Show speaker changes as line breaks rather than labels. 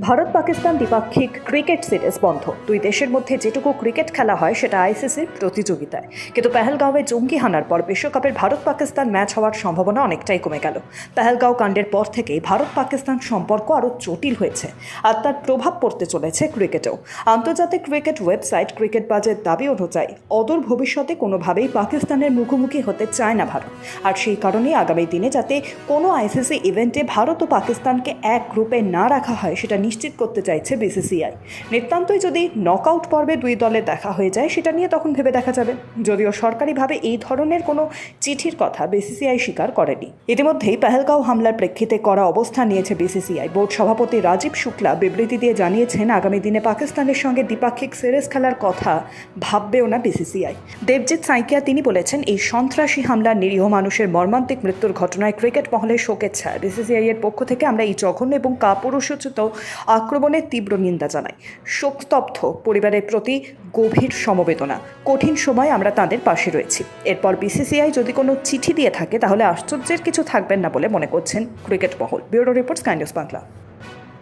ভারত পাকিস্তান দ্বিপাক্ষিক cricket series বন্ধ। দুই দেশের মধ্যে যেটুকু ক্রিকেট খেলা হয় সেটা আইসিসির প্রতিযোগিতায়, কিন্তু পেহেলগাঁওয়ে জঙ্গি হানার পর বিশ্বকাপের ভারত পাকিস্তান ম্যাচ হওয়ার সম্ভাবনা অনেকটাই কমে গেল। পেহেলগাঁও কাণ্ডের পর থেকেই ভারত পাকিস্তান সম্পর্ক আরও জটিল হয়েছে, আর তার প্রভাব পড়তে চলেছে ক্রিকেটেও। আন্তর্জাতিক ক্রিকেট ওয়েবসাইট ক্রিকেট বাজের দাবি অনুযায়ী অদূর ভবিষ্যতে কোনোভাবেই পাকিস্তানের মুখোমুখি হতে চায় না ভারত, আর সেই কারণেই আগামী দিনে যাতে কোনো আইসিসি ইভেন্টে ভারত ও পাকিস্তানকে এক গ্রুপে না রাখা হয় সেটা নিশ্চিত করতে চাইছে বিসিসিআই। নিতান্তই যদি নকআউট পর্বে দুই দলে দেখা হয়ে যায় সেটা নিয়ে তখন ভেবে দেখা যাবে, যদিও সরকারিভাবে এই ধরনের কোনো চিঠির কথা বিসিসিআই স্বীকার করেনি। ইতিমধ্যেই পেহেলগাঁও হামলার প্রেক্ষিতে করা অবস্থান নিয়েছে বিসিসিআই। বোর্ড সভাপতি রাজীব শুক্লা বিবৃতি দিয়ে জানিয়েছেন, আগামী দিনে পাকিস্তানের সঙ্গে দ্বিপাক্ষিক সিরিজ খেলার কথা ভাববেও না বিসিসিআই। দেবজিৎ সাইকিয়া তিনি বলেছেন, এই সন্ত্রাসী হামলার নিরীহ মানুষের মর্মান্তিক মৃত্যুর ঘটনায় ক্রিকেট মহলে শোকের ছায়া। বিসিসিআই এর পক্ষ থেকে আমরা এই জঘন্য এবং কাপুরুষোচিত আক্রমণের তীব্র নিন্দা জানাই। শোকস্তব্ধ পরিবারের প্রতি গভীর সমবেদনা। কঠিন সময় আমরা তাদের পাশে রয়েছি। এরপর বিসিসিআই যদি কোনো চিঠি দিয়ে থাকে তাহলে আশ্চর্যের কিছু থাকবেন না বলে মনে করছেন ক্রিকেট মহল। Bureau report, sky news Bangla.